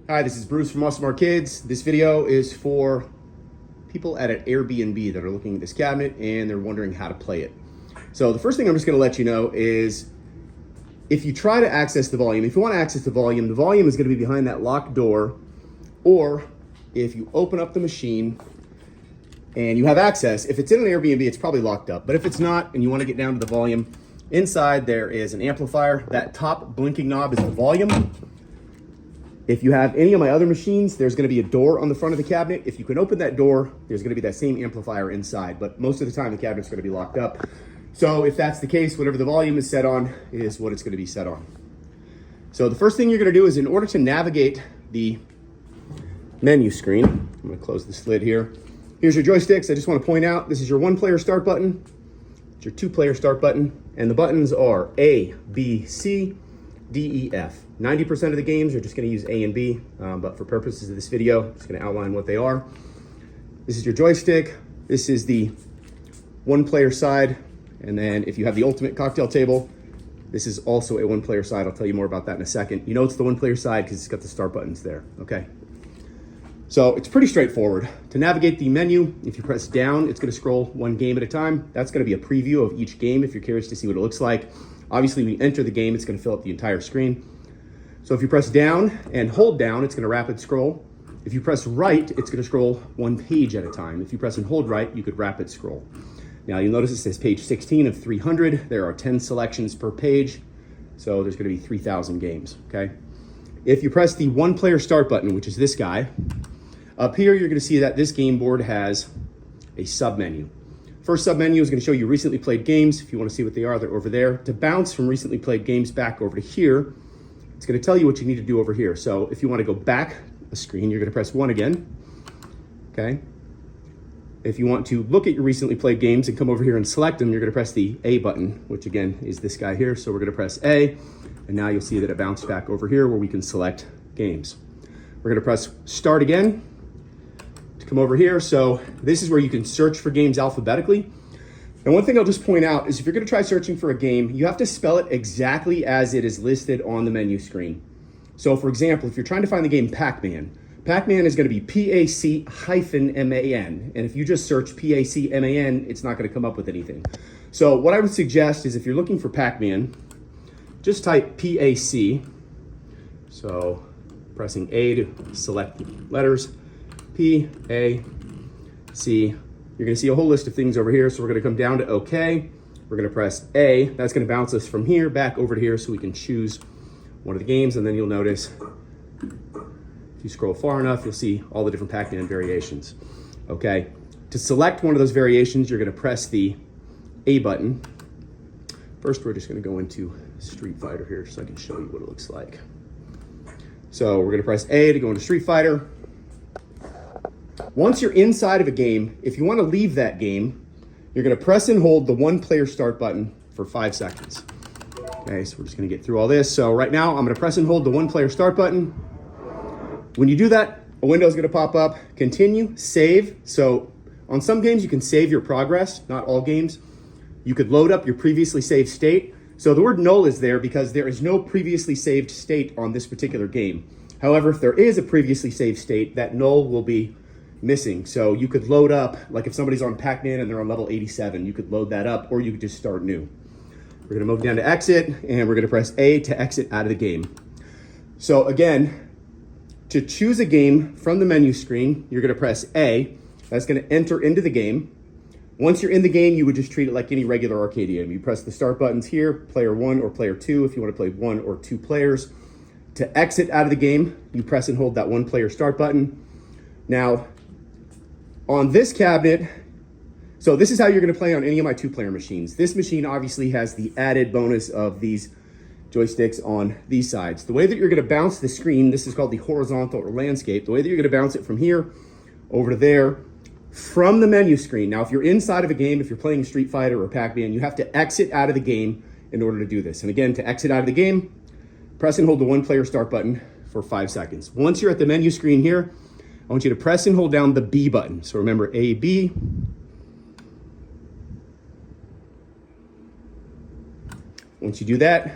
Hi, this is Bruce from Awesome Arcades. This video is for people at an Airbnb that are looking at this cabinet and they're wondering how to play it. So the first thing I'm just going to let you know is if you try to access the volume, if you want to access the volume is going to be behind that locked door, or if you open up the machine and you have access, if it's in an Airbnb, it's probably locked up. But if it's not and you want to get down to the volume, inside there is an amplifier. That top blinking knob is the volume. If you have any of my other machines, there's going to be a door on the front of the cabinet. If you can open that door, there's going to be that same amplifier inside, but most of the time the cabinet's going to be locked up. So if that's the case, whatever the volume is set on is what it's going to be set on. So the first thing you're going to do is, in order to navigate the menu screen, I'm going to close this lid here. Here's your joysticks. I just want to point out, this is your one-player start button, it's your two-player start button, and the buttons are A, B, C, D, E, F. 90% of the games are just going to use A and B, but for purposes of this video, I'm just going to outline what they are. This is your joystick. This is the one-player side, and then if you have the ultimate cocktail table, this is also a one-player side. I'll tell you more about that in a second. You know it's the one-player side because it's got the start buttons there, okay? So it's pretty straightforward. To navigate the menu, if you press down, it's going to scroll one game at a time. That's going to be a preview of each game if you're curious to see what it looks like. Obviously, when you enter the game, it's going to fill up the entire screen. So if you press down and hold down, it's going to rapid scroll. If you press right, it's going to scroll one page at a time. If you press and hold right, you could rapid scroll. Now you'll notice it says page 16 of 300. There are 10 selections per page. So there's going to be 3,000 games, okay? If you press the one-player start button, which is this guy, up here you're going to see that this game board has a submenu. First submenu is going to show you recently played games. If you want to see what they are, they're over there. To bounce from recently played games back over to here, it's going to tell you what you need to do over here. So if you want to go back a screen, you're going to press 1 again, okay? If you want to look at your recently played games and come over here and select them, you're going to press the A button, which again is this guy here. So we're going to press A, and now you'll see that it bounced back over here where we can select games. We're going to press Start again to come over here. So this is where you can search for games alphabetically. And one thing I'll just point out is if you're going to try searching for a game, you have to spell it exactly as it is listed on the menu screen. So for example, if you're trying to find the game Pac-Man, Pac-Man is going to be P-A-C-M-A-N. And if you just search P-A-C-M-A-N, it's not going to come up with anything. So what I would suggest is if you're looking for Pac-Man, just type P-A-C. So pressing A to select the letters, P-A-C. You're going to see a whole list of things over here. So we're going to come down to OK. We're going to press A. That's going to bounce us from here back over to here so we can choose one of the games. And then you'll notice if you scroll far enough, you'll see all the different Pac-Man variations. Okay. To select one of those variations, you're going to press the A button. First, we're just going to go into Street Fighter here so I can show you what it looks like. So we're going to press A to go into Street Fighter. Once you're inside of a game, if you want to leave that game, you're going to press and hold the one-player start button for 5 seconds. Okay, so we're just going to get through all this. So right now, I'm going to press and hold the one-player start button. When you do that, a window is going to pop up. Continue, save. So on some games, you can save your progress, not all games. You could load up your previously saved state. So the word null is there because there is no previously saved state on this particular game. However, if there is a previously saved state, that null will be missing. So you could load up, like if somebody's on Pac-Man and they're on level 87, you could load that up, or you could just start new. We're going to move down to exit, and we're going to press A to exit out of the game. So again, to choose a game from the menu screen, you're going to press A. That's going to enter into the game. Once you're in the game, you would just treat it like any regular arcade game. You press the start buttons here, player 1 or player 2, if you want to play 1 or 2 players. To exit out of the game, you press and hold that one-player start button. Now, on this cabinet, so this is how you're going to play on any of my 2-player machines. This machine obviously has the added bonus of these joysticks on these sides. The way that you're going to bounce the screen, this is called the horizontal or landscape. The way that you're going to bounce it from here over to there from the menu screen. Now, if you're inside of a game, if you're playing Street Fighter or Pac-Man, you have to exit out of the game in order to do this. And again, to exit out of the game, press and hold the one-player start button for 5 seconds. Once you're at the menu screen here, I want you to press and hold down the B button. So remember A, B. Once you do that,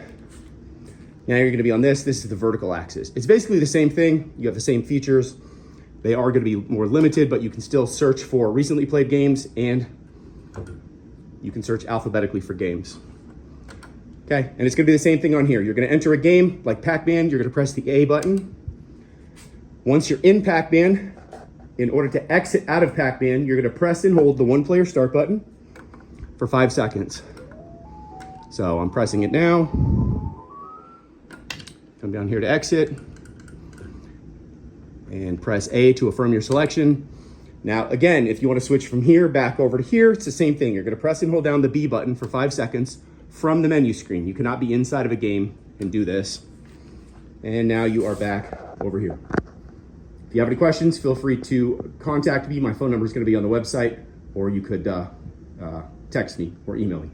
Now you're gonna be on this. This is the vertical axis. It's basically the same thing. You have the same features. They are gonna be more limited, but you can still search for recently played games, and you can search alphabetically for games. Okay, and it's gonna be the same thing on here. You're gonna enter a game like Pac-Man. You're gonna press the A button. Once you're in Pac-Man, in order to exit out of Pac-Man, you're gonna press and hold the one-player start button for 5 seconds. So I'm pressing it now. Come down here to exit and press A to affirm your selection. Now, again, if you want to switch from here back over to here, it's the same thing. You're going to press and hold down the B button for 5 seconds from the menu screen. You cannot be inside of a game and do this. And now you are back over here. If you have any questions, feel free to contact me. My phone number is going to be on the website, or you could text me or email me.